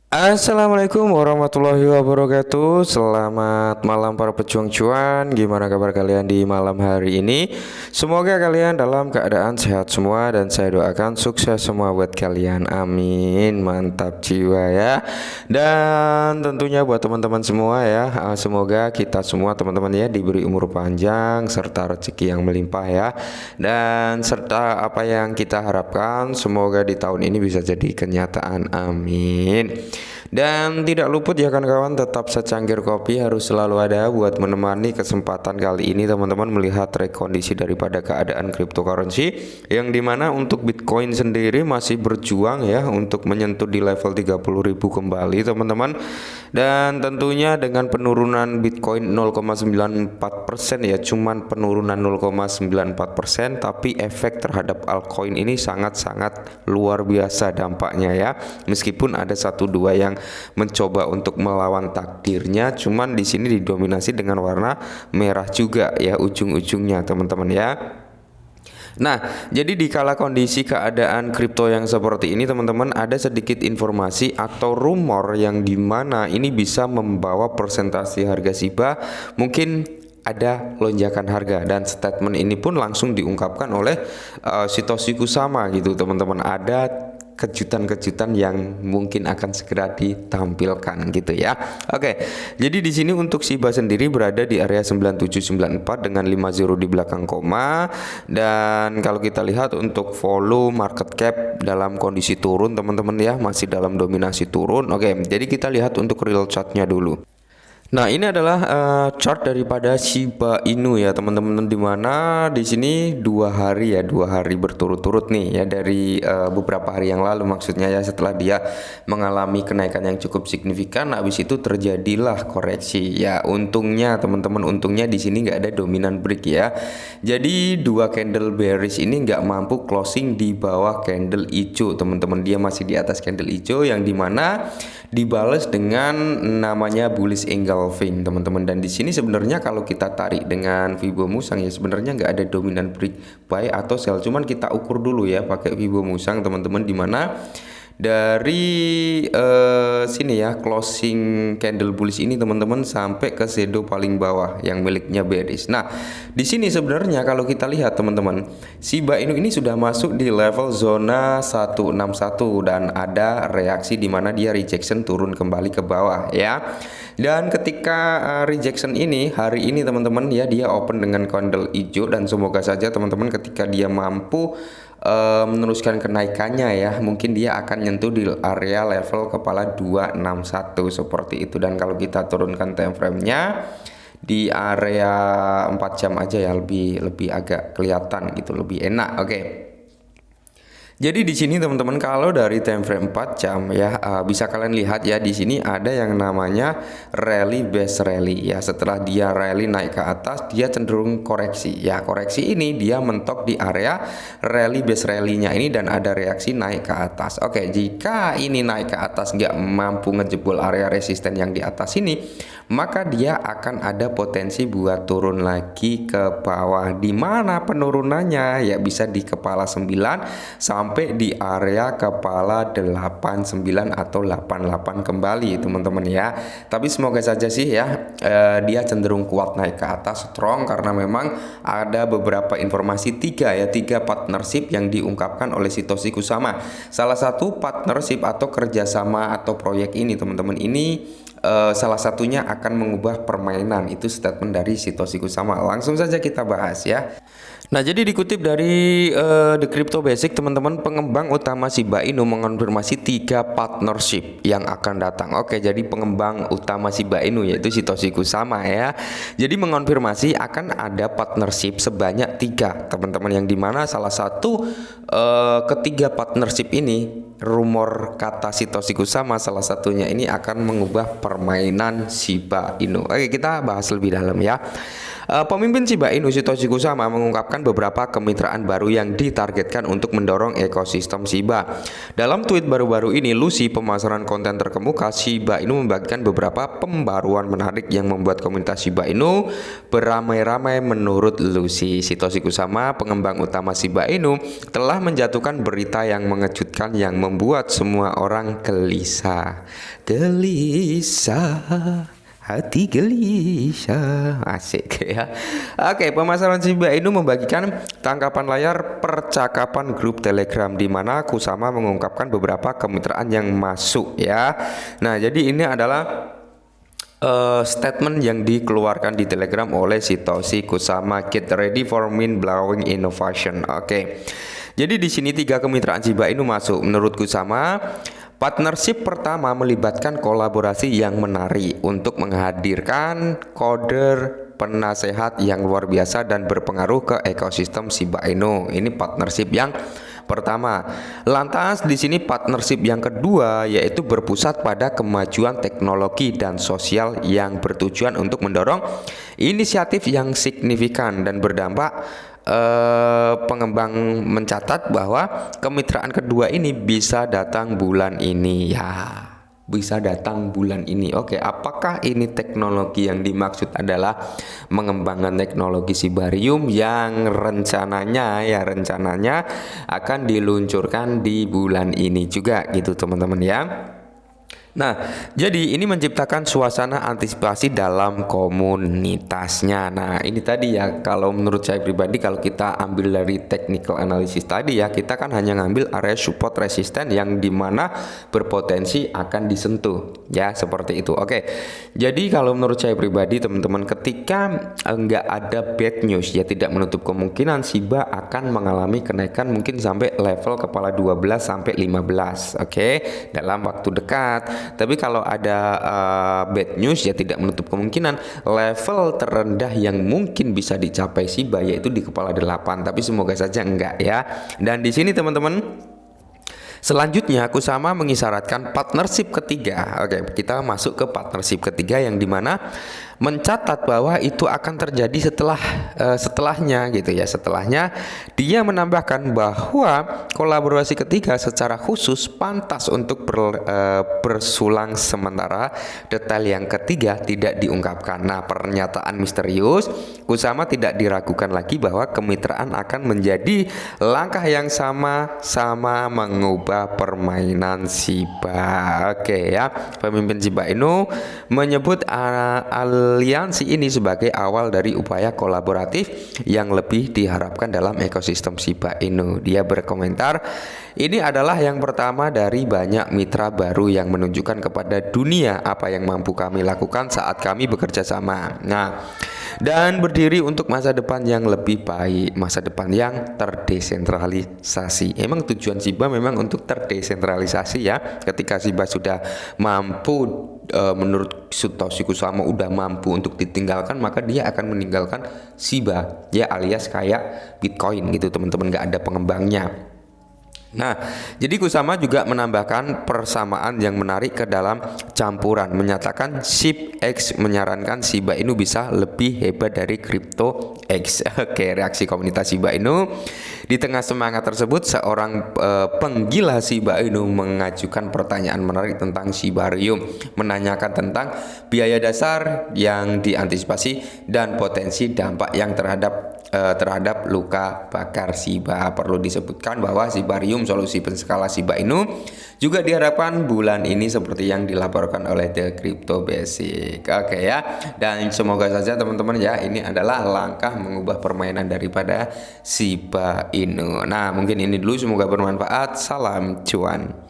Assalamualaikum warahmatullahi wabarakatuh. Selamat malam para pejuang cuan. Gimana kabar kalian di malam hari ini? Semoga kalian dalam keadaan sehat semua dan saya doakan sukses semua buat kalian. Amin. Mantap jiwa ya. Dan tentunya buat teman-teman semua ya, semoga kita semua teman-teman ya diberi umur panjang serta rezeki yang melimpah ya. Dan serta apa yang kita harapkan semoga di tahun ini bisa jadi kenyataan. Amin. Dan tidak luput ya kawan-kawan, tetap secangkir kopi harus selalu ada buat menemani kesempatan kali ini teman-teman melihat rekondisi daripada keadaan cryptocurrency, yang dimana untuk Bitcoin sendiri masih berjuang ya untuk menyentuh di level 30.000 kembali teman-teman. Dan tentunya dengan penurunan Bitcoin 0,94% ya, cuman penurunan 0,94%, tapi efek terhadap altcoin ini sangat-sangat luar biasa dampaknya ya. Meskipun ada satu dua yang mencoba untuk melawan takdirnya, cuman di sini didominasi dengan warna merah juga ya ujung-ujungnya teman-teman ya. Nah, jadi di kala kondisi keadaan kripto yang seperti ini teman-teman, ada sedikit informasi atau rumor yang dimana ini bisa membawa presentasi harga Shiba mungkin ada lonjakan harga, dan statement ini pun langsung diungkapkan oleh Satoshi Kusama gitu teman-teman. Ada kejutan-kejutan yang mungkin akan segera ditampilkan gitu ya. Oke. Jadi di sini untuk Shiba sendiri berada di area 9794 dengan 50 di belakang koma, dan kalau kita lihat untuk volume market cap dalam kondisi turun teman-teman ya, masih dalam dominasi turun. Oke, jadi kita lihat untuk real chartnya dulu. Nah, ini adalah chart daripada Shiba Inu ya teman-teman, dimana di sini dua hari berturut-turut nih ya, dari beberapa hari yang lalu maksudnya ya, setelah dia mengalami kenaikan yang cukup signifikan, habis itu terjadilah koreksi ya. Untungnya teman-teman, untungnya di sini nggak ada dominan break ya. Jadi dua candle bearish ini nggak mampu closing di bawah candle hijau teman-teman, dia masih di atas candle hijau yang dimana dibalas dengan namanya bullish engulfing teman-teman. Dan di sini sebenarnya kalau kita tarik dengan Fibo Musang ya, sebenarnya nggak ada dominan break buy atau sell, cuman kita ukur dulu ya pakai Fibo Musang teman-teman, dimana dari sini ya closing candle bullish ini teman-teman sampai ke shadow paling bawah yang miliknya bearish. Nah, di sini sebenarnya kalau kita lihat teman-teman, Shiba Inu ini sudah masuk di level zona 161 dan ada reaksi di mana dia rejection turun kembali ke bawah ya. Dan ketika rejection ini hari ini teman-teman ya, dia open dengan candle hijau, dan semoga saja teman-teman ketika dia mampu meneruskan kenaikannya ya, mungkin dia akan nyentuh di area level kepala 261 seperti itu. Dan kalau kita turunkan time frame-nya di area 4 jam aja ya, lebih agak kelihatan gitu, lebih enak. Oke. Jadi di sini teman-teman, kalau dari time frame 4 jam ya, bisa kalian lihat ya, di sini ada yang namanya rally base rally ya. Setelah dia rally naik ke atas, dia cenderung koreksi ya. Koreksi ini dia mentok di area rally base rally-nya ini dan ada reaksi naik ke atas. Oke, jika ini naik ke atas nggak mampu ngejebol area resisten yang di atas ini, maka dia akan ada potensi buat turun lagi ke bawah, di mana penurunannya ya bisa di kepala 9 sampai di area kepala 89 atau 88 kembali teman-teman ya. Tapi semoga saja sih ya, dia cenderung kuat naik ke atas, strong, karena memang ada beberapa informasi tiga partnership yang diungkapkan oleh Satoshi Kusama. Salah satu partnership atau kerjasama atau proyek ini teman-teman, ini salah satunya akan mengubah permainan. Itu statement dari Satoshi Kusama. Langsung saja kita bahas ya. Nah, jadi dikutip dari The Crypto Basic teman-teman, pengembang utama Shiba Inu mengonfirmasi 3 partnership yang akan datang. Oke, jadi pengembang utama Shiba Inu yaitu Satoshi Kusama ya. Jadi mengonfirmasi akan ada partnership sebanyak 3 teman-teman, yang dimana salah satu ketiga partnership ini, rumor kata Satoshi Kusama, salah satunya ini akan mengubah permainan Shiba Inu. Oke, kita bahas lebih dalam ya. Pemimpin Shiba Inu Satoshi Kusama mengungkapkan beberapa kemitraan baru yang ditargetkan untuk mendorong ekosistem Shiba. Dalam tweet baru-baru ini, Lucy, pemasaran konten terkemuka Shiba Inu, membagikan beberapa pembaruan menarik yang membuat komunitas Shiba Inu beramai-ramai. Menurut Lucy, Satoshi Kusama, pengembang utama Shiba Inu, telah menjatuhkan berita yang mengejutkan menyebutkan yang membuat semua orang gelisah. Gelisah, hati gelisah, asik ya. Oke, pemasaran Shiba Inu membagikan tangkapan layar percakapan grup Telegram di mana Kusama mengungkapkan beberapa kemitraan yang masuk ya. Nah, jadi ini adalah statement yang dikeluarkan di Telegram oleh Satoshi Kusama. Get ready for mind blowing innovation. Oke. Jadi di sini 3 kemitraan Shiba Inu masuk. Menurut Kusama, partnership pertama melibatkan kolaborasi yang menarik untuk menghadirkan coder penasehat yang luar biasa dan berpengaruh ke ekosistem Shiba Inu. Ini partnership yang pertama. Lantas di sini partnership yang kedua yaitu berpusat pada kemajuan teknologi dan sosial yang bertujuan untuk mendorong inisiatif yang signifikan dan berdampak. Pengembang mencatat bahwa kemitraan kedua ini bisa datang bulan ini ya. Bisa datang bulan ini. Oke, apakah ini teknologi yang dimaksud adalah mengembangkan teknologi Shibarium yang rencananya akan diluncurkan di bulan ini juga gitu teman-teman ya. Nah, jadi ini menciptakan suasana antisipasi dalam komunitasnya. Nah, ini tadi ya, kalau menurut saya pribadi, kalau kita ambil dari technical analysis tadi ya, kita kan hanya ngambil area support resisten yang dimana berpotensi akan disentuh ya, seperti itu. Oke, jadi kalau menurut saya pribadi teman-teman, ketika enggak ada bad news ya, tidak menutup kemungkinan Shiba akan mengalami kenaikan mungkin sampai level kepala 12 sampai 15, oke, dalam waktu dekat. Tapi kalau ada bad news ya tidak menutup kemungkinan level terendah yang mungkin bisa dicapai Shiba yaitu di kepala 8, tapi semoga saja enggak ya. Dan di sini teman-teman, selanjutnya Kusama mengisyaratkan partnership ketiga. Oke, kita masuk ke partnership ketiga yang dimana mencatat bahwa itu akan terjadi setelahnya gitu ya. Setelahnya dia menambahkan bahwa kolaborasi ketiga secara khusus pantas untuk bersulang sementara. Detail yang ketiga tidak diungkapkan. Nah, pernyataan misterius Kusama tidak diragukan lagi bahwa kemitraan akan menjadi langkah yang sama-sama mengubah permainan Shiba. Oke ya, pemimpin Shiba Inu menyebut aliansi ini sebagai awal dari upaya kolaboratif yang lebih diharapkan dalam ekosistem Shiba Inu. Dia berkomentar, ini adalah yang pertama dari banyak mitra baru yang menunjukkan kepada dunia apa yang mampu kami lakukan saat kami bekerja sama. Nah, dan berdiri untuk masa depan yang lebih baik, masa depan yang terdesentralisasi. Emang tujuan Shiba memang untuk terdesentralisasi ya. Ketika Shiba sudah mampu, menurut Satoshi Kusama udah mampu untuk ditinggalkan, maka dia akan meninggalkan Shiba ya, alias kayak Bitcoin gitu teman-teman, nggak ada pengembangnya. Nah, jadi Kusama juga menambahkan persamaan yang menarik ke dalam campuran, menyatakan SHIB X menyarankan Shiba Inu bisa lebih hebat dari Crypto X. Oke, reaksi komunitas Shiba Inu. Di tengah semangat tersebut, seorang penggila Shiba Inu mengajukan pertanyaan menarik tentang Shibarium, menanyakan tentang biaya dasar yang diantisipasi dan potensi dampak yang terhadap luka bakar Shiba. Perlu disebutkan bahwa Shibarium, solusi penskala Shiba Inu, juga diharapkan bulan ini seperti yang dilaporkan oleh The Crypto Basic. Oke ya, dan semoga saja teman-teman ya, ini adalah langkah mengubah permainan daripada Shiba Inu. Nah, mungkin ini dulu, semoga bermanfaat. Salam cuan.